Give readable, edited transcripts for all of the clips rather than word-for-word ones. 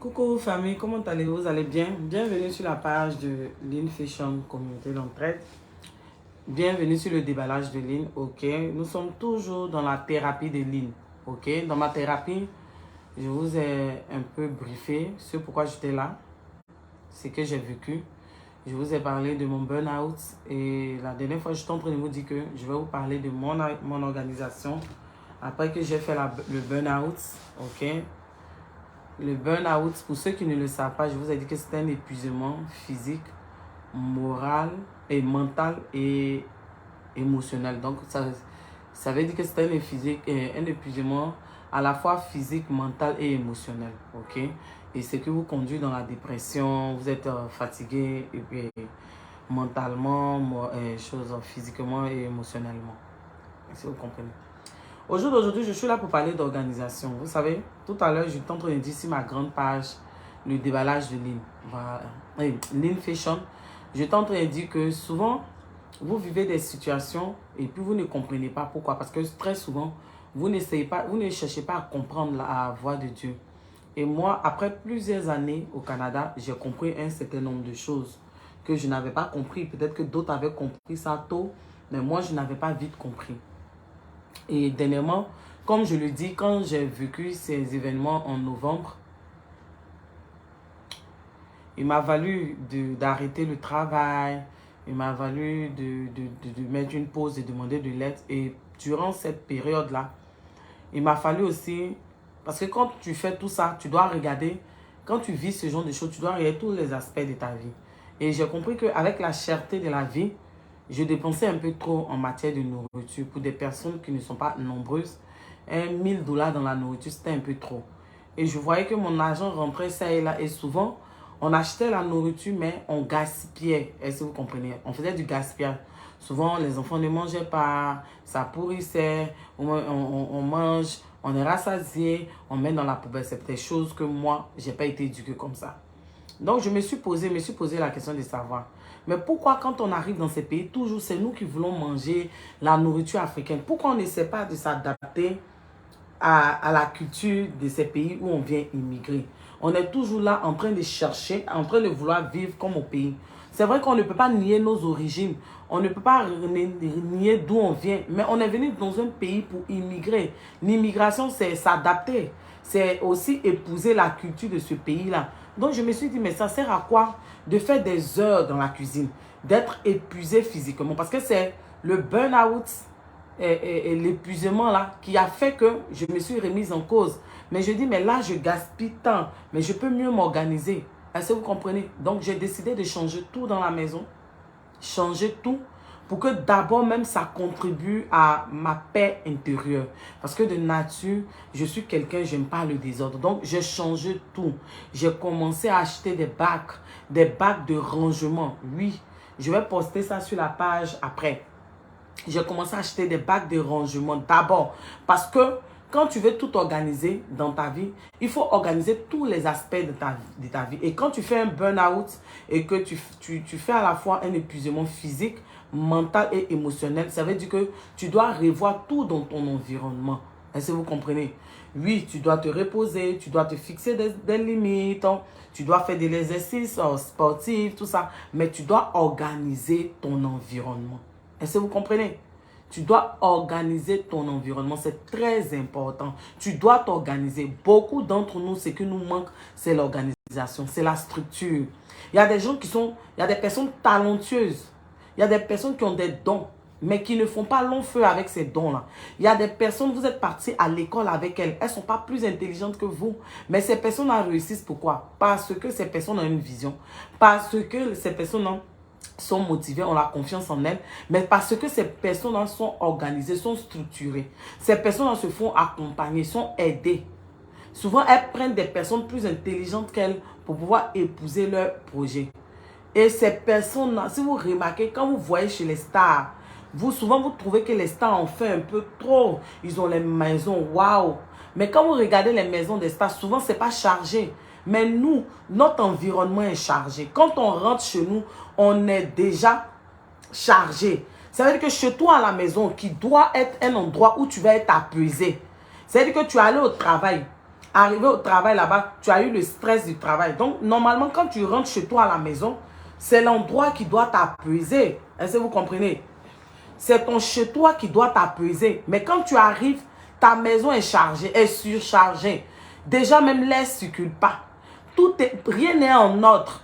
Coucou famille, comment allez-vous? Vous allez bien? Bienvenue sur la page de Lean Fashion Communauté d'entraide. Bienvenue sur le déballage de Lean, ok? Nous sommes toujours dans la thérapie de Lean, ok? Dans ma thérapie, je vous ai un peu briefé sur pourquoi j'étais là, ce que j'ai vécu. Je vous ai parlé de mon burn-out et la dernière fois, j'étais en train de vous dire que je vais vous parler de mon organisation après que j'ai fait le burn-out, ok? Le burn-out, pour ceux qui ne le savent pas, je vous ai dit que c'est un épuisement physique, moral et mental et émotionnel. Donc, ça veut dire que c'est un épuisement à la fois physique, mental et émotionnel. Ok? Et ce qui vous conduit dans la dépression, vous êtes fatigué et puis, mentalement, physiquement et émotionnellement. Si vous comprenez. Aujourd'hui, je suis là pour parler d'organisation. Vous savez, tout à l'heure, j'étais en train de dire sur ma grande page, le déballage de Lean. Voilà. Lean Fashion. J'étais en train de dire que souvent, vous vivez des situations et puis vous ne comprenez pas pourquoi. Parce que très souvent, vous ne cherchez pas à comprendre la voix de Dieu. Et moi, après plusieurs années au Canada, j'ai compris un certain nombre de choses que je n'avais pas compris. Peut-être que d'autres avaient compris ça tôt, mais moi, je n'avais pas vite compris. Et dernièrement, comme je le dis, quand j'ai vécu ces événements en novembre, il m'a valu d'arrêter le travail, il m'a valu de mettre une pause et demander de l'aide. Et durant cette période-là, il m'a fallu aussi, parce que quand tu fais tout ça, tu dois regarder, quand tu vis ce genre de choses, tu dois regarder tous les aspects de ta vie. Et j'ai compris qu'avec la cherté de la vie, je dépensais un peu trop en matière de nourriture. Pour des personnes qui ne sont pas nombreuses, 1000 $ dans la nourriture, c'était un peu trop. Et je voyais que mon argent rentrait ça et là. Et souvent, on achetait la nourriture, mais on gaspillait. Est-ce que vous comprenez? On faisait du gaspillage. Souvent, les enfants ne mangeaient pas, ça pourrissait, on mange, on est rassasié, on met dans la poubelle. C'est des choses que moi, je n'ai pas été éduquée comme ça. Donc, je me suis posé la question de savoir. Mais pourquoi quand on arrive dans ces pays, toujours c'est nous qui voulons manger la nourriture africaine? Pourquoi on n'essaie pas de s'adapter à la culture de ces pays où on vient immigrer? On est toujours là en train de chercher, en train de vouloir vivre comme au pays. C'est vrai qu'on ne peut pas nier nos origines. On ne peut pas nier d'où on vient. Mais on est venu dans un pays pour immigrer. L'immigration, c'est s'adapter. C'est aussi épouser la culture de ce pays-là. Donc, je me suis dit, mais ça sert à quoi de faire des heures dans la cuisine, d'être épuisé physiquement? Parce que c'est le burn-out et l'épuisement là qui a fait que je me suis remise en cause. Mais je dis, mais là, je gaspille tant, mais je peux mieux m'organiser. Est-ce que vous comprenez? Donc, j'ai décidé de changer tout dans la maison, changer tout pour que d'abord même ça contribue à ma paix intérieure. Parce que de nature, je suis quelqu'un, j'aime pas le désordre. Donc, j'ai changé tout. J'ai commencé à acheter des bacs de rangement. Oui, je vais poster ça sur la page après. J'ai commencé à acheter des bacs de rangement d'abord. Parce que quand tu veux tout organiser dans ta vie, il faut organiser tous les aspects de ta vie. Et quand tu fais un burn-out et que tu fais à la fois un épuisement physique, mental et émotionnel, ça veut dire que tu dois revoir tout dans ton environnement. Est-ce que vous comprenez? Oui, tu dois te reposer, tu dois te fixer des limites, tu dois faire des exercices sportifs, tout ça. Mais tu dois organiser ton environnement. Est-ce que vous comprenez? Tu dois organiser ton environnement. C'est très important. Tu dois t'organiser. Beaucoup d'entre nous, ce qui nous manque, c'est l'organisation. C'est la structure. Il y a des gens il y a des personnes talentueuses. Il y a des personnes qui ont des dons, mais qui ne font pas long feu avec ces dons-là. Il y a des personnes, vous êtes partis à l'école avec elles. Elles ne sont pas plus intelligentes que vous. Mais ces personnes-là réussissent. Pourquoi? Parce que ces personnes ont une vision. Parce que ces personnes sont motivées, ont la confiance en elles, mais parce que ces personnes sont organisées, sont structurées. Ces personnes se font accompagner, sont aidées. Souvent, elles prennent des personnes plus intelligentes qu'elles pour pouvoir épouser leur projet. Et ces personnes-là, si vous remarquez, quand vous voyez chez les stars, souvent vous trouvez que les stars en fait un peu trop. Ils ont les maisons, waouh. Mais quand vous regardez les maisons des stars, souvent ce n'est pas chargé. Mais nous, notre environnement est chargé. Quand on rentre chez nous, on est déjà chargé. Ça veut dire que chez toi à la maison, qui doit être un endroit où tu vas être apaisé. Ça veut dire que tu es allé au travail. Arrivé au travail là-bas, tu as eu le stress du travail. Donc, normalement, quand tu rentres chez toi à la maison, c'est l'endroit qui doit t'apaiser. Est-ce que vous comprenez? C'est ton chez toi qui doit t'apaiser. Mais quand tu arrives, ta maison est chargée, est surchargée. Déjà, même l'air ne circule pas. Rien n'est en ordre.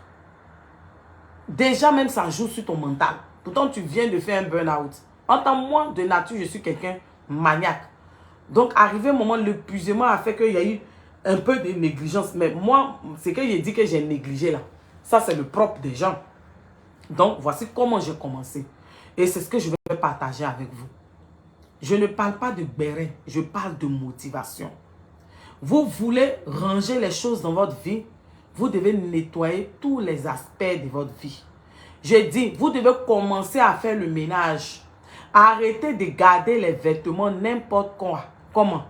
Déjà, même ça joue sur ton mental. Pourtant, tu viens de faire un burn-out. En tant que moi, de nature, je suis quelqu'un maniaque. Donc, arrivé au moment, l'épuisement a fait qu'il y a eu un peu de négligence. Mais moi, c'est que j'ai dit que j'ai négligé là. Ça, c'est le propre des gens. Donc, voici comment j'ai commencé. Et c'est ce que je vais partager avec vous. Je ne parle pas de béret, je parle de motivation. Vous voulez ranger les choses dans votre vie, vous devez nettoyer tous les aspects de votre vie. J'ai dit, vous devez commencer à faire le ménage. Arrêtez de garder les vêtements n'importe comment.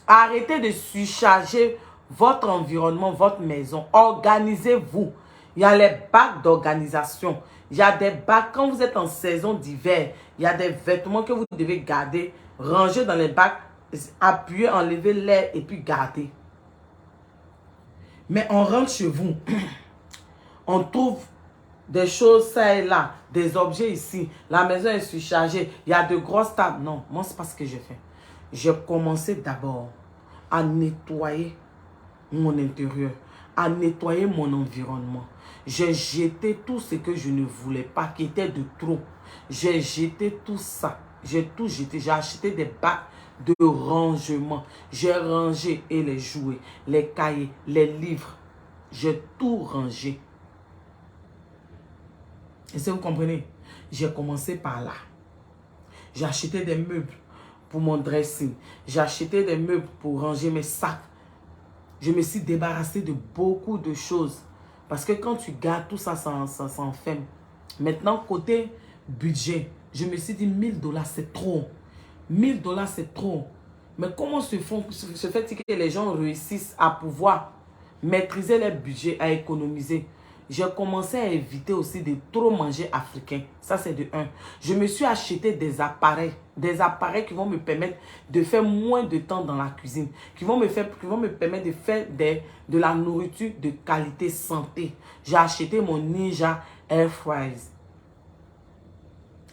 Arrêtez de surcharger votre environnement, votre maison. Organisez-vous. Il y a les bacs d'organisation. Il y a des bacs, quand vous êtes en saison d'hiver, il y a des vêtements que vous devez garder, ranger dans les bacs, appuyer, enlever l'air et puis garder. Mais on rentre chez vous, on trouve des choses ça et là, des objets ici, la maison est surchargée, il y a de grosses tables. Non, moi c'est pas ce que j'ai fait. J'ai commencé d'abord à nettoyer mon intérieur, à nettoyer mon environnement. J'ai jeté tout ce que je ne voulais pas, qui était de trop. J'ai jeté tout ça. J'ai tout jeté. J'ai acheté des bacs de rangement. J'ai rangé et les jouets, les cahiers, les livres. J'ai tout rangé. Est-ce que vous comprenez? J'ai commencé par là. J'ai acheté des meubles pour mon dressing. J'ai acheté des meubles pour ranger mes sacs. Je me suis débarrassé de beaucoup de choses. Parce que quand tu gardes tout ça, ça s'enferme. Maintenant, côté budget, je me suis dit 1000 $, c'est trop. 1000 $, c'est trop. Mais comment se fait-il que les gens réussissent à pouvoir maîtriser leur budget, à économiser? J'ai commencé à éviter aussi de trop manger africain. Ça, c'est de 1. Je me suis acheté des appareils qui vont me permettre de faire moins de temps dans la cuisine, qui vont me permettre de faire de la nourriture de qualité santé. J'ai acheté mon Ninja Air Fries.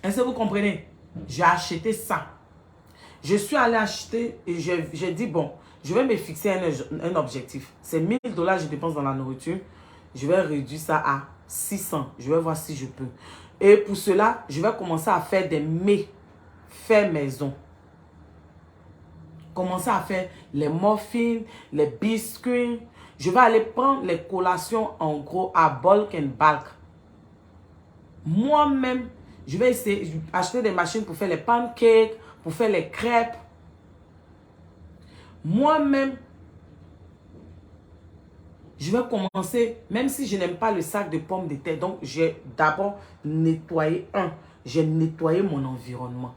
Est-ce que vous comprenez? J'ai acheté ça. Je suis allé acheter et j'ai dit, bon, je vais me fixer un objectif. C'est 1000 $, je dépense dans la nourriture. Je vais réduire ça à 600. Je vais voir si je peux. Et pour cela, je vais commencer à faire des mets faits maison. Commencer à faire les muffins, les biscuits. Je vais aller prendre les collations en gros à bulk and bulk. Moi-même, je vais essayer d'acheter des machines pour faire les pancakes, pour faire les crêpes. Moi-même, je vais commencer, même si je n'aime pas le sac de pommes de terre. Donc, j'ai d'abord nettoyé j'ai nettoyé mon environnement.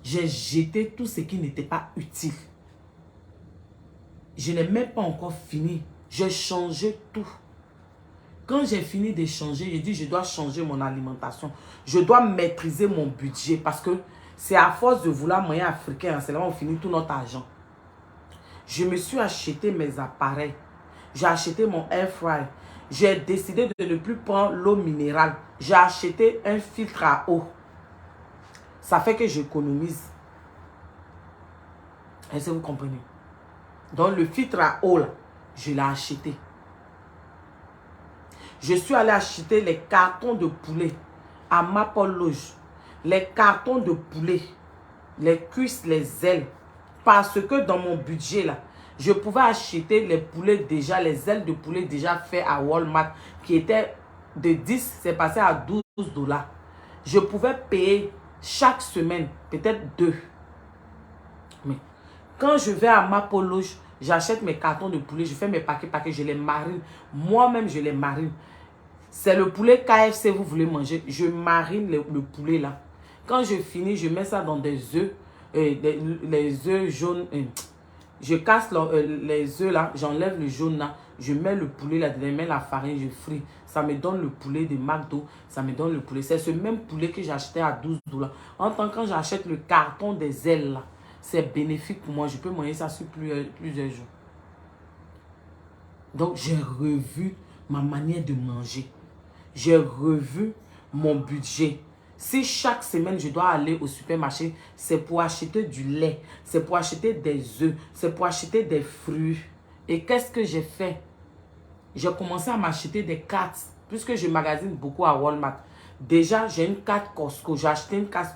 J'ai jeté tout ce qui n'était pas utile. Je n'ai même pas encore fini. J'ai changé tout. Quand j'ai fini de changer, j'ai dit je dois changer mon alimentation. Je dois maîtriser mon budget parce que c'est à force de vouloir manger africain, c'est là où on finit tout notre argent. Je me suis acheté mes appareils. J'ai acheté mon air fry. J'ai décidé de ne plus prendre l'eau minérale. J'ai acheté un filtre à eau. Ça fait que j'économise. Est-ce que vous comprenez? Donc le filtre à eau, là, je l'ai acheté. Je suis allé acheter les cartons de poulet à Maple Lodge. Les cartons de poulet, les cuisses, les ailes. Parce que dans mon budget, là, je pouvais acheter les poulets déjà, les ailes de poulet déjà faites à Walmart, qui étaient de 10, c'est passé à 12 $. Je pouvais payer chaque semaine, peut-être 2. Mais quand je vais à Maple Lodge, j'achète mes cartons de poulet, je fais mes paquets, je les marine. Moi-même, je les marine. C'est le poulet KFC, vous voulez manger, je marine le poulet là. Quand je finis, je mets ça dans des œufs, les œufs jaunes. Je casse les œufs là, j'enlève le jaune là, je mets le poulet là, je mets la farine, je fris. Ça me donne le poulet de McDo, ça me donne le poulet. C'est ce même poulet que j'ai acheté à 12 $. En tant que quand j'achète le carton des ailes là, c'est bénéfique pour moi. Je peux manger ça sur plusieurs jours. Donc, j'ai revu ma manière de manger. J'ai revu mon budget. Si chaque semaine, je dois aller au supermarché, c'est pour acheter du lait, c'est pour acheter des œufs, c'est pour acheter des fruits. Et qu'est-ce que j'ai fait? J'ai commencé à m'acheter des cartes, puisque je magasine beaucoup à Walmart. Déjà, j'ai une carte Costco. J'ai acheté une carte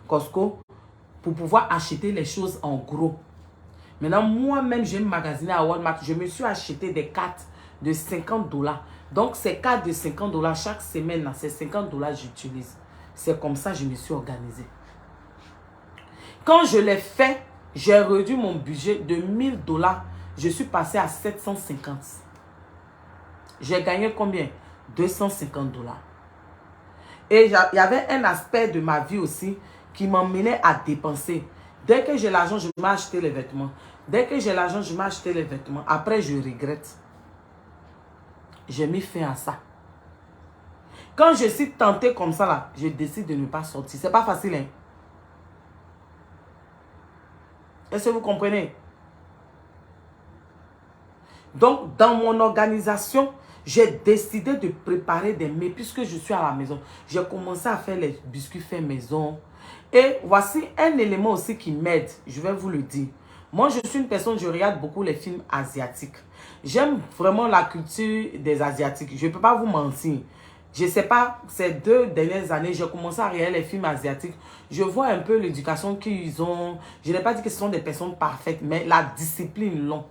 Costco pour pouvoir acheter les choses en gros. Maintenant, moi-même, j'ai magasiné à Walmart. Je me suis acheté des cartes de 50 $. Donc, ces cartes de 50 $, chaque semaine, ces 50 $, j'utilise. C'est comme ça que je me suis organisée. Quand je l'ai fait, j'ai réduit mon budget de 1000 $. Je suis passé à 750. J'ai gagné combien? 250 $. Et il y avait un aspect de ma vie aussi qui m'emmenait à dépenser. Dès que j'ai l'argent, je m'achète les vêtements. Dès que j'ai l'argent, je m'achète les vêtements. Après, je regrette. J'ai mis fin à ça. Quand je suis tentée comme ça, là, je décide de ne pas sortir. C'est pas facile, hein? Est-ce que vous comprenez? Donc, dans mon organisation, j'ai décidé de préparer des mets puisque je suis à la maison. J'ai commencé à faire les biscuits faits maison. Et voici un élément aussi qui m'aide, je vais vous le dire. Moi, je suis une personne, je regarde beaucoup les films asiatiques. J'aime vraiment la culture des Asiatiques. Je ne peux pas vous mentir. Je ne sais pas, ces 2 dernières années, j'ai commencé à regarder les films asiatiques. Je vois un peu l'éducation qu'ils ont. Je n'ai pas dit que ce sont des personnes parfaites, mais la discipline l'ont.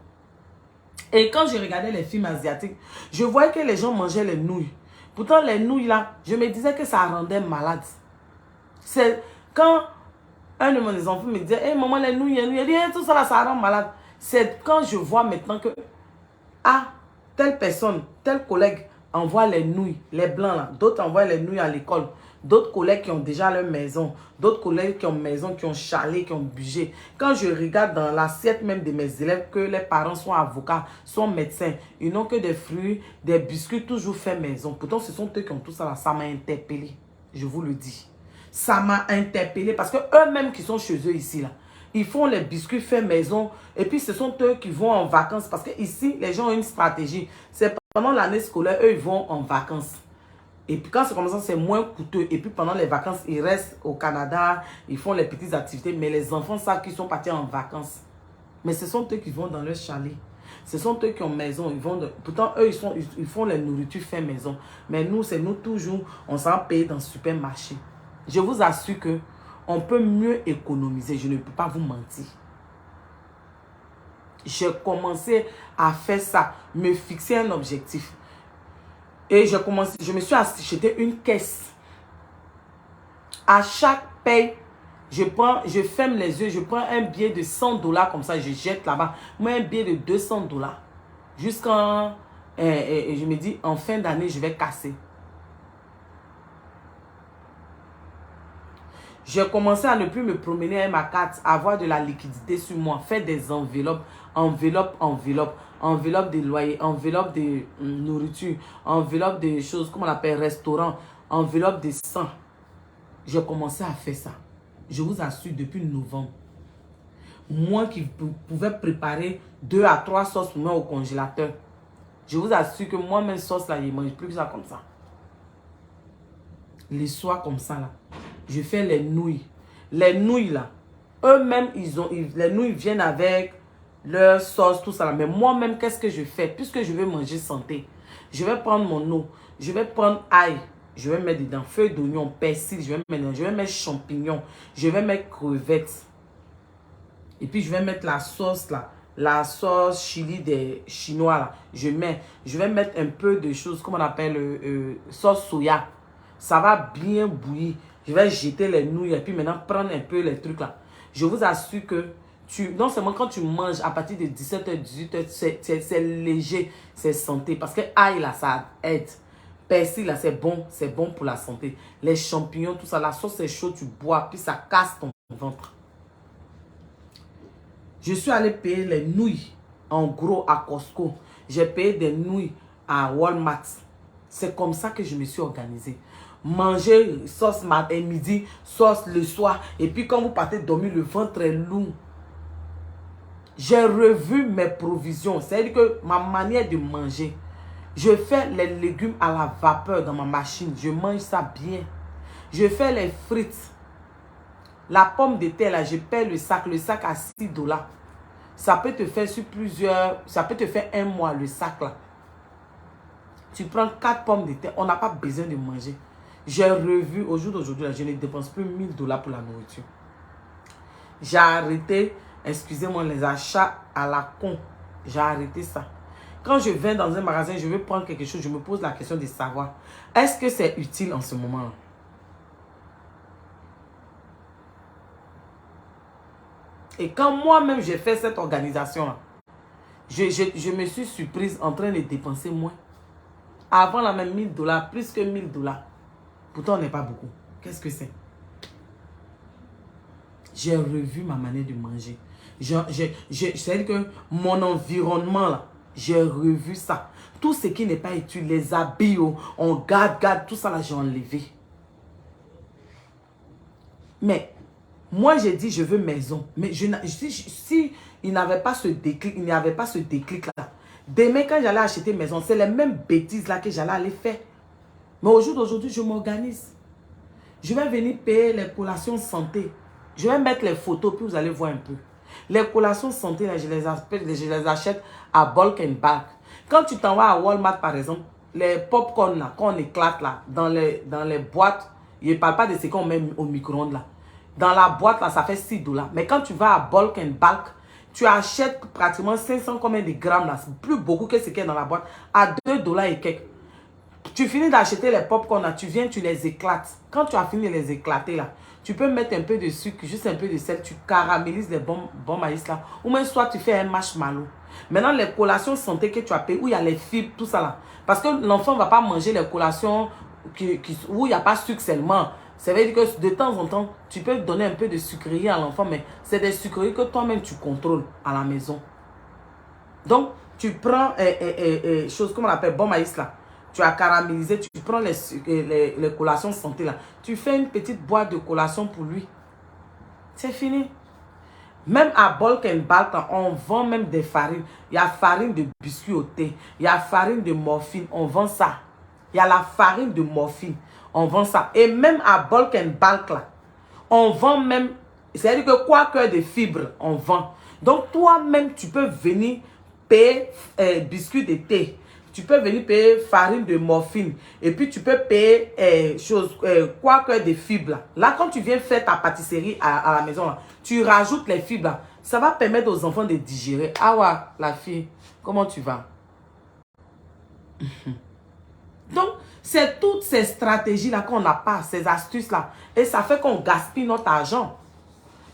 Et quand je regardais les films asiatiques, je voyais que les gens mangeaient les nouilles. Pourtant, les nouilles là, je me disais que ça rendait malade. C'est quand un de mes enfants me disait, hey, maman, les nouilles, elle dit, hey, tout ça là, ça rend malade. C'est quand je vois maintenant que, telle personne, tel collègue envoie les nouilles, les blancs là, d'autres envoient les nouilles à l'école. D'autres collègues qui ont déjà leur maison, d'autres collègues qui ont maison, qui ont chalet, qui ont budget. Quand je regarde dans l'assiette même de mes élèves que les parents sont avocats, sont médecins, ils n'ont que des fruits, des biscuits toujours faits maison. Pourtant, ce sont eux qui ont tout ça là. Ça m'a interpellé, je vous le dis. Ça m'a interpellé parce que eux-mêmes qui sont chez eux ici là, ils font les biscuits faits maison et puis ce sont eux qui vont en vacances parce que ici, les gens ont une stratégie. C'est pendant l'année scolaire, eux, ils vont en vacances. Et puis quand c'est comme ça, c'est moins coûteux. Et puis pendant les vacances, ils restent au Canada, ils font les petites activités. Mais les enfants savent qu'ils sont partis en vacances. Mais ce sont eux qui vont dans leur chalet. Ce sont eux qui ont maison. Ils vont pourtant, eux, ils font les nourritures fait maison. Mais nous, c'est nous toujours, on s'en paye dans le supermarché. Je vous assure que on peut mieux économiser. Je ne peux pas vous mentir. J'ai commencé à faire ça, me fixer un objectif. Et je me suis acheté une caisse. À chaque paye, je ferme les yeux, je prends un billet de 100 $ comme ça, je jette là-bas. Moi, un billet de 200 $. Jusqu'en, je me dis, en fin d'année, je vais casser. J'ai commencé à ne plus me promener avec ma carte, avoir de la liquidité sur moi, faire des enveloppes, enveloppe de loyer, enveloppe de nourriture, enveloppe de choses, comme on appelle restaurant, enveloppe de sang. J'ai commencé à faire ça. Je vous assure, depuis novembre. Moi qui pouvais préparer 2 à 3 sauces pour moi au congélateur. Je vous assure que moi-même, sauce là, je ne mange plus que ça comme ça. Les soirs comme ça là. Je fais les nouilles. Les nouilles là, eux-mêmes, les nouilles viennent avec leur sauce, tout ça là. Mais moi-même, qu'est-ce que je fais? Puisque je veux manger santé, je vais prendre mon eau, je vais prendre ail, je vais mettre dedans feuilles d'oignon, persil, je vais mettre champignons, je vais mettre crevettes. Et puis, je vais mettre la sauce là, la sauce chili des Chinois là. Je vais mettre un peu de choses, comme on appelle sauce soya. Ça va bien bouillir. Je vais jeter les nouilles et puis maintenant prendre un peu les trucs là. Je vous assure que non seulement quand tu manges à partir de 17h, 18h, c'est léger, c'est santé. Parce que ail là, ça aide. Persil là, c'est bon pour la santé. Les champignons, tout ça, la sauce c'est chaud, tu bois, puis ça casse ton ventre. Je suis allé payer les nouilles en gros à Costco. J'ai payé des nouilles à Walmart. C'est comme ça que je me suis organisée. Manger sauce matin et midi, sauce le soir. Et puis quand vous partez dormir, le ventre est lourd. J'ai revu mes provisions. C'est-à-dire que ma manière de manger. Je fais les légumes à la vapeur dans ma machine. Je mange ça bien. Je fais les frites. La pomme de terre, là, je paie le sac à $6. Ça peut te faire sur plusieurs... Ça peut te faire un mois, le sac, là. Tu prends 4 pommes de terre. On n'a pas besoin de manger. J'ai revu, au jour d'aujourd'hui, je ne dépense plus $1000 pour la nourriture. J'ai arrêté, excusez-moi, les achats à la con. J'ai arrêté ça. Quand je vais dans un magasin, je veux prendre quelque chose, je me pose la question de savoir, est-ce que c'est utile en ce moment? Et quand moi-même j'ai fait cette organisation-là, je me suis surprise en train de dépenser moins. Avant la même $1000, plus que $1000. Pourtant, on n'est pas beaucoup. Qu'est-ce que c'est? J'ai revu ma manière de manger. C'est-à-dire que mon environnement, là, j'ai revu ça. Tout ce qui n'est pas utile, les habits, on garde, tout ça, là, j'ai enlevé. Mais, moi, j'ai dit, je veux maison. Mais si il n'avait pas ce déclic, il n'y avait pas ce déclic-là, demain, quand j'allais acheter maison, c'est les mêmes bêtises-là que j'allais aller faire. Mais au jour d'aujourd'hui, je m'organise. Je vais venir payer les collations santé. Je vais mettre les photos, puis vous allez voir un peu. Les collations santé, là, je les achète à bulk and bulk. Quand tu t'en vas à Walmart, par exemple, les popcorn, là, quand on éclate, là, dans les boîtes, je ne parle pas de ce qu'on met au micro-ondes, là. Dans la boîte, là, ça fait $6. Mais quand tu vas à bulk and bulk, tu achètes pratiquement 500 combien de grammes, là. C'est plus beaucoup que ce qu'il y a dans la boîte, à $2 et quelques. Tu finis d'acheter les popcorn, là, tu viens, tu les éclates. Quand tu as fini de les éclater, là, tu peux mettre un peu de sucre, juste un peu de sel, tu caramélises les bons maïs, là. Ou même soit tu fais un marshmallow. Maintenant, les collations santé que tu as payées, où il y a les fibres, tout ça là. Parce que l'enfant ne va pas manger les collations où il n'y a pas de sucre seulement. Ça veut dire que de temps en temps, tu peux donner un peu de sucrerie à l'enfant, mais c'est des sucreries que toi-même tu contrôles à la maison. Donc, tu prends choses comme on appelle bon maïs là. Tu as caramélisé, tu prends les collations santé là. Tu fais une petite boîte de collation pour lui. C'est fini. Même à bulk and bulk, on vend même des farines. Il y a farine de biscuit au thé. Il y a farine de morphine. On vend ça. Il y a la farine de morphine. On vend ça. Et même à bulk and bulk là, on vend même, c'est-à-dire que quoi que de fibres, on vend. Donc toi-même, tu peux venir payer biscuits de thé. Tu peux venir payer farine de morphine. Et puis, tu peux payer quoi que des fibres. Là, quand tu viens faire ta pâtisserie à la maison, là, tu rajoutes les fibres. Là. Ça va permettre aux enfants de digérer. Ah ouais, la fille, comment tu vas? Donc, c'est toutes ces stratégies-là qu'on n'a pas, ces astuces-là. Et ça fait qu'on gaspille notre argent.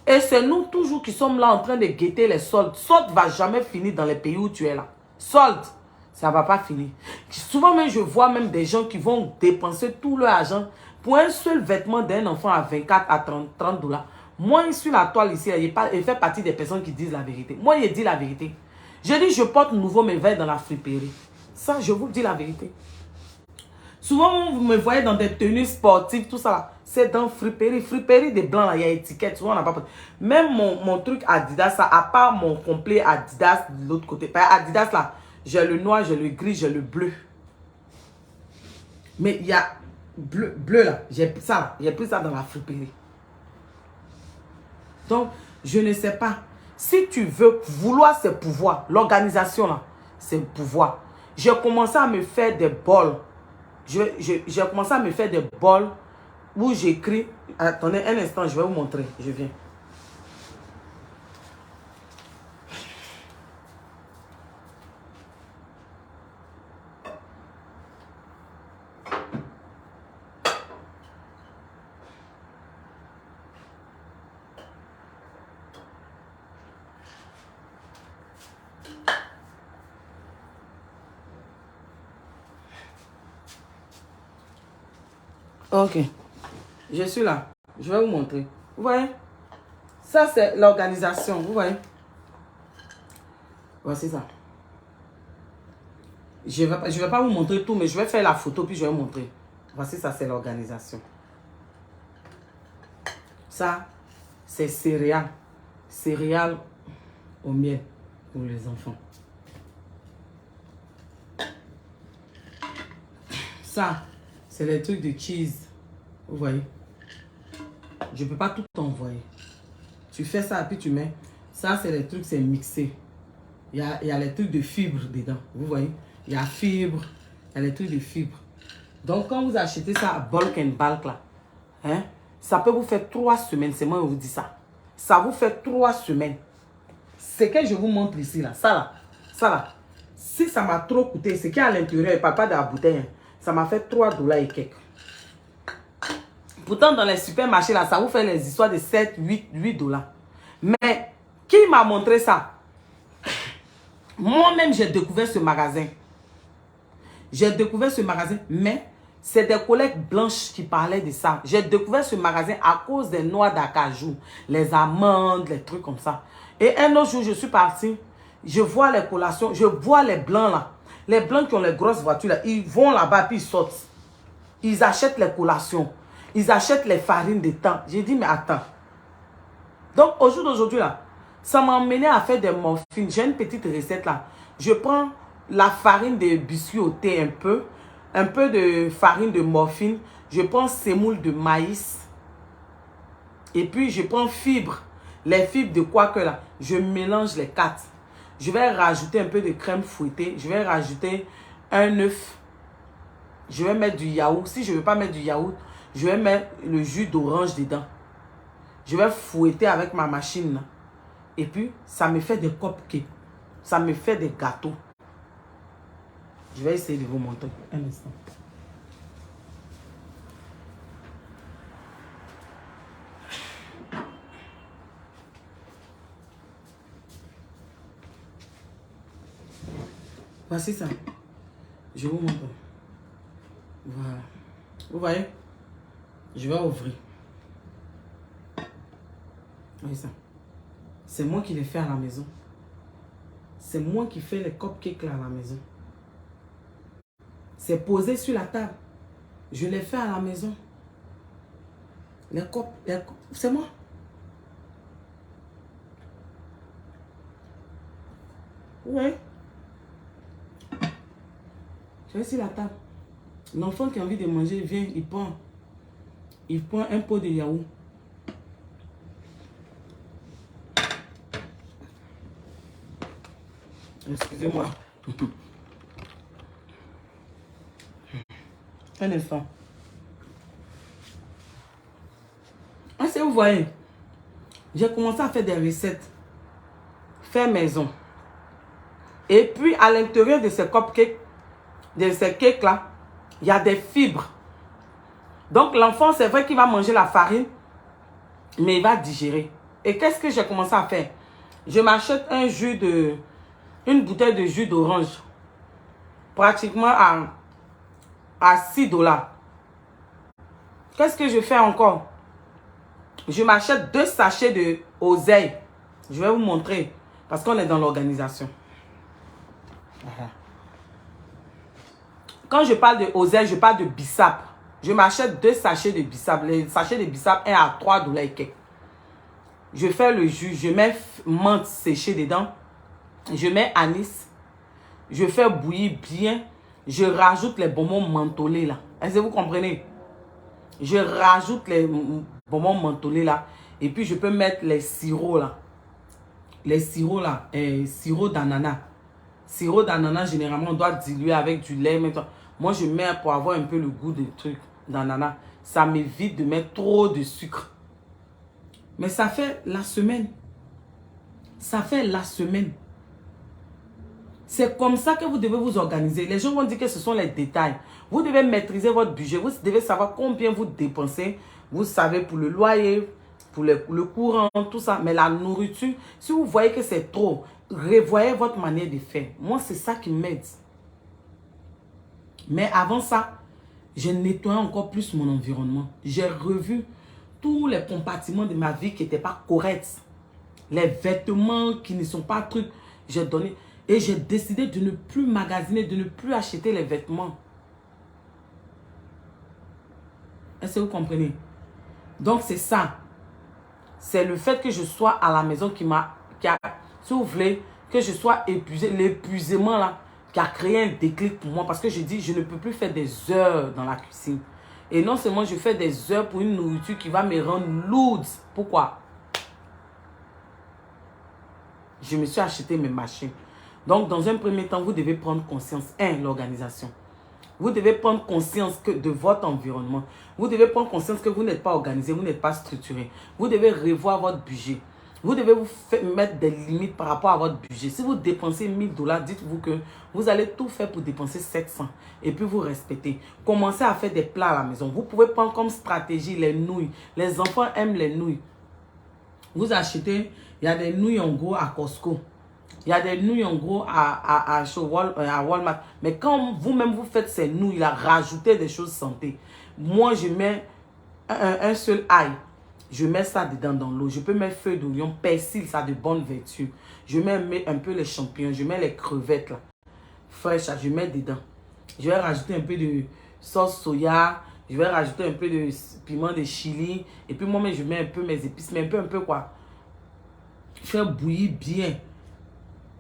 Et c'est nous toujours qui sommes là en train de guetter les soldes. Solde ne va jamais finir dans les pays où tu es là. Solde. Ça ne va pas finir. Souvent même, je vois même des gens qui vont dépenser tout leur argent pour un seul vêtement d'un enfant à 24 à 30 $. Moi, sur la toile ici, je fais partie des personnes qui disent la vérité. Moi, je dis la vérité. Je dis, je porte nouveau mes vêtements dans la friperie. Ça, je vous dis la vérité. Souvent, vous me voyez dans des tenues sportives, tout ça là. C'est dans friperie. Friperie des blancs, là, il y a étiquette. Souvent, on n'a pas... Même mon truc Adidas, ça, à part mon complet Adidas de l'autre côté. Adidas, là, j'ai le noir, j'ai le gris, j'ai le bleu. Mais il y a bleu là. J'ai pris ça là. J'ai pris ça dans la friperie. Donc, je ne sais pas. Si tu veux, vouloir c'est pouvoir. L'organisation là, c'est pouvoir. J'ai commencé à me faire des bols. J'ai commencé à me faire des bols où j'écris. Attendez un instant, je vais vous montrer. Je viens. Ok. Je suis là. Je vais vous montrer. Vous voyez? Ça, c'est l'organisation. Vous voyez? Voici ça. Je vais pas vous montrer tout, mais je vais faire la photo, puis je vais vous montrer. Voici ça, c'est l'organisation. Ça, c'est céréales. Céréales. au miel pour les enfants. Ça, c'est les trucs de cheese. Vous voyez? Je ne peux pas tout envoyer. Tu fais ça et puis tu mets. Ça, c'est les trucs, c'est mixé. Il y a les trucs de fibres dedans. Vous voyez? Il y a fibres. Il y a les trucs de fibres. Donc, quand vous achetez ça à bulk and bulk, là, hein, ça peut vous faire 3 semaines. C'est moi qui vous dis ça. Ça vous fait 3 semaines. Ce que je vous montre ici, là, ça là. Si ça m'a trop coûté, ce qui est à l'intérieur, il ne parle pas de la bouteille, hein, ça m'a fait 3 $ et quelques. Pourtant, dans les supermarchés, là, ça vous fait les histoires de 7, 8 $. Mais, qui m'a montré ça? Moi-même, j'ai découvert ce magasin. J'ai découvert ce magasin, mais c'est des collègues blanches qui parlaient de ça. J'ai découvert ce magasin à cause des noix d'acajou, les amandes, les trucs comme ça. Et un autre jour, je suis partie, je vois les collations, je vois les blancs là. Les blancs qui ont les grosses voitures là, ils vont là-bas puis ils sortent. Ils achètent les collations. Ils achètent les farines de temps. J'ai dit, mais attends. Donc, au jour d'aujourd'hui là, ça m'a emmené à faire des muffins. J'ai une petite recette là. Je prends la farine de biscuits au thé un peu de farine de muffin. Je prends semoule de maïs. Et puis, je prends fibres. Les fibres de quoi que là. Je mélange les 4. Je vais rajouter un peu de crème fouettée. Je vais rajouter un œuf. Je vais mettre du yaourt. Si je ne veux pas mettre du yaourt, je vais mettre le jus d'orange dedans. Je vais fouetter avec ma machine là. Et puis, ça me fait des cupcakes. Ça me fait des gâteaux. Je vais essayer de vous montrer. Un instant. Voici ça. Je vous montre. Voilà. Vous voyez? Je vais ouvrir. Voyez ça. C'est moi qui les fais à la maison. C'est moi qui fais les cupcakes là à la maison. C'est posé sur la table. Je les fais à la maison. Les cupcakes, c'est moi. Ouais. Je vais sur la table. L'enfant qui a envie de manger vient, il prend un pot de yaourt. Excusez-moi. Un instant. Ah, si vous voyez, j'ai commencé à faire des recettes. Faire maison. Et puis, à l'intérieur de ces cupcakes, de ces cakes là, il y a des fibres. Donc, l'enfant, c'est vrai qu'il va manger la farine, mais il va digérer. Et qu'est-ce que j'ai commencé à faire? Je m'achète une bouteille de jus d'orange, pratiquement à 6 $. Qu'est-ce que je fais encore? Je m'achète 2 sachets de oseille. Je vais vous montrer, parce qu'on est dans l'organisation. Voilà. Quand je parle de oseille, je parle de bissap. Je m'achète 2 sachets de bissap. Les sachets de bissap, 1 à 3 $ et quelques. Je fais le jus, je mets menthe séchée dedans. Je mets anis. Je fais bouillir bien. Je rajoute les bonbons mentholés là. Est-ce que vous comprenez? Je rajoute les bonbons mentholés là. Et puis je peux mettre les sirops là. Les sirops là. Sirop d'ananas. Sirop d'ananas, généralement, on doit diluer avec du lait. Moi, je mets pour avoir un peu le goût des trucs d'ananas. Ça m'évite de mettre trop de sucre. Mais ça fait la semaine. Ça fait la semaine. C'est comme ça que vous devez vous organiser. Les gens vont dire que ce sont les détails. Vous devez maîtriser votre budget. Vous devez savoir combien vous dépensez. Vous savez pour le loyer, pour le courant, tout ça. Mais la nourriture, si vous voyez que c'est trop, revoyez votre manière de faire. Moi, c'est ça qui m'aide. Mais avant ça, j'ai nettoyé encore plus mon environnement. J'ai revu tous les compartiments de ma vie qui n'étaient pas corrects. Les vêtements qui ne sont pas trucs. J'ai donné. Et j'ai décidé de ne plus magasiner, de ne plus acheter les vêtements. Est-ce que vous comprenez? Donc c'est ça. C'est le fait que je sois à la maison qui a Si vous voulez que je sois épuisé, l'épuisement là, qui a créé un déclic pour moi. Parce que je dis, je ne peux plus faire des heures dans la cuisine. Et non seulement je fais des heures pour une nourriture qui va me rendre lourde. Pourquoi? Je me suis acheté mes machines. Donc, dans un premier temps, vous devez prendre conscience. 1. L'organisation. Vous devez prendre conscience de votre environnement. Vous devez prendre conscience que vous n'êtes pas organisé, vous n'êtes pas structuré. Vous devez revoir votre budget. Vous devez vous mettre des limites par rapport à votre budget. Si vous dépensez 1000 $, dites-vous que vous allez tout faire pour dépenser 700. Et puis vous respectez. Commencez à faire des plats à la maison. Vous pouvez prendre comme stratégie les nouilles. Les enfants aiment les nouilles. Vous achetez, il y a des nouilles en gros à Costco. Il y a des nouilles en gros à Walmart. Mais quand vous-même vous faites ces nouilles-là, rajoutez des choses santé. Moi, je mets un seul ail. Je mets ça dedans dans l'eau. Je peux mettre feuilles d'oignon, persil, ça a de bonnes vertus. Je mets un peu les champignons. Je mets les crevettes là, fraîches, je mets dedans. Je vais rajouter un peu de sauce soya. Je vais rajouter un peu de piment de chili. Et puis moi-même, je mets un peu mes épices. Mais un peu quoi. Faire bouillir bien.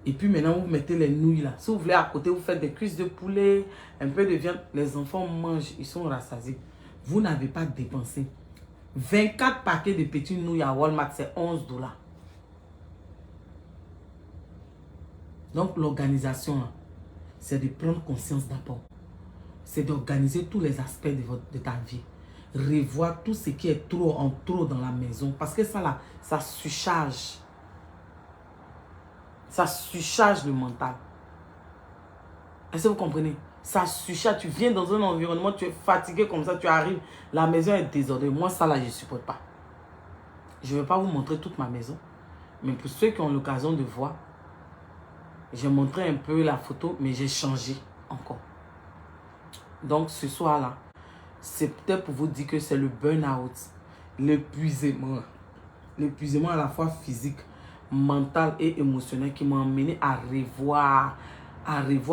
Et puis maintenant, vous mettez les nouilles là. Si vous voulez, à côté, vous faites des cuisses de poulet, un peu de viande. Les enfants mangent, ils sont rassasiés. Vous n'avez pas dépensé. 24 paquets de petites nouilles à Walmart, c'est 11 $. Donc, l'organisation, c'est de prendre conscience d'abord. C'est d'organiser tous les aspects de ta vie. Revoir tout ce qui est trop dans la maison. Parce que ça là, ça surcharge. Ça surcharge le mental. Est-ce que vous comprenez? Ça surcharge. Tu viens dans un environnement, tu es fatigué comme ça, tu arrives, la maison est désordonnée. Moi, ça là, je ne supporte pas. Je ne vais pas vous montrer toute ma maison. Mais pour ceux qui ont l'occasion de voir, j'ai montré un peu la photo, mais j'ai changé encore. Donc, ce soir-là, c'est peut-être pour vous dire que c'est le burn-out, l'épuisement. L'épuisement à la fois physique, mental et émotionnel qui m'a amené à revoir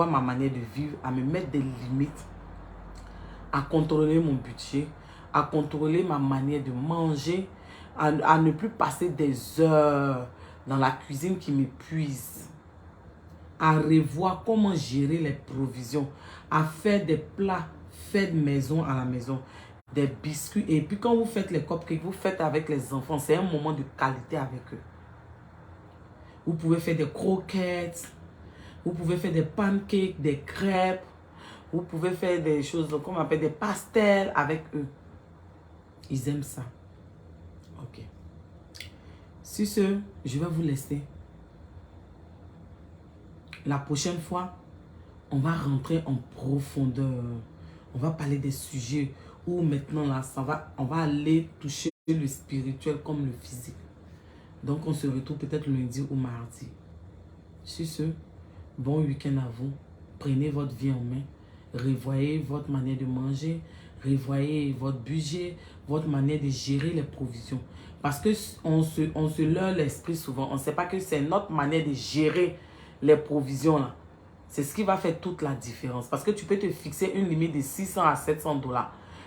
ma manière de vivre, à me mettre des limites, à contrôler mon budget, à contrôler ma manière de manger, à ne plus passer des heures dans la cuisine qui m'épuise, à revoir comment gérer les provisions, à faire des plats faits maison à la maison, des biscuits. Et puis quand vous faites les cupcakes, vous faites avec les enfants, c'est un moment de qualité avec eux. Vous pouvez faire des croquettes, vous pouvez faire des pancakes, des crêpes, vous pouvez faire des choses, comme on appelle des pastels avec eux. Ils aiment ça. Ok. Sur ce, je vais vous laisser. La prochaine fois, on va rentrer en profondeur. On va parler des sujets où maintenant, là, on va aller toucher le spirituel comme le physique. Donc, on se retrouve peut-être lundi ou mardi. Sur ce, bon week-end à vous. Prenez votre vie en main. Revoyez votre manière de manger. Revoyez votre budget, votre manière de gérer les provisions. Parce qu'on se leurre l'esprit souvent. On ne sait pas que c'est notre manière de gérer les provisions là. C'est ce qui va faire toute la différence. Parce que tu peux te fixer une limite de 600 à 700 $.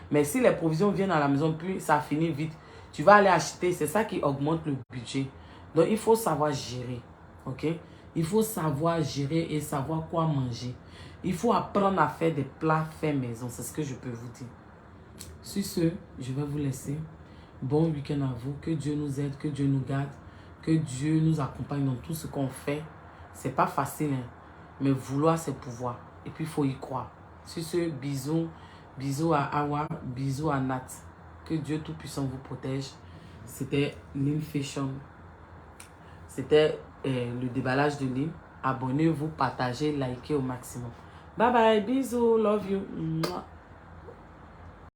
Mais si les provisions viennent à la maison, puis ça finit vite, tu vas aller acheter. C'est ça qui augmente le budget. Donc, il faut savoir gérer. Ok? Il faut savoir gérer et savoir quoi manger. Il faut apprendre à faire des plats faits maison. C'est ce que je peux vous dire. Sur ce, je vais vous laisser. Bon week-end à vous. Que Dieu nous aide, que Dieu nous garde, que Dieu nous accompagne dans tout ce qu'on fait. C'est pas facile, hein? Mais vouloir, c'est pouvoir. Et puis, il faut y croire. Sur ce, bisous. Bisous à Awa, bisous à Nat. Que Dieu Tout-Puissant vous protège. C'était Lim Fashion. C'était le déballage de Lim. Abonnez-vous, partagez, likez au maximum. Bye bye, bisous, love you. Mouah.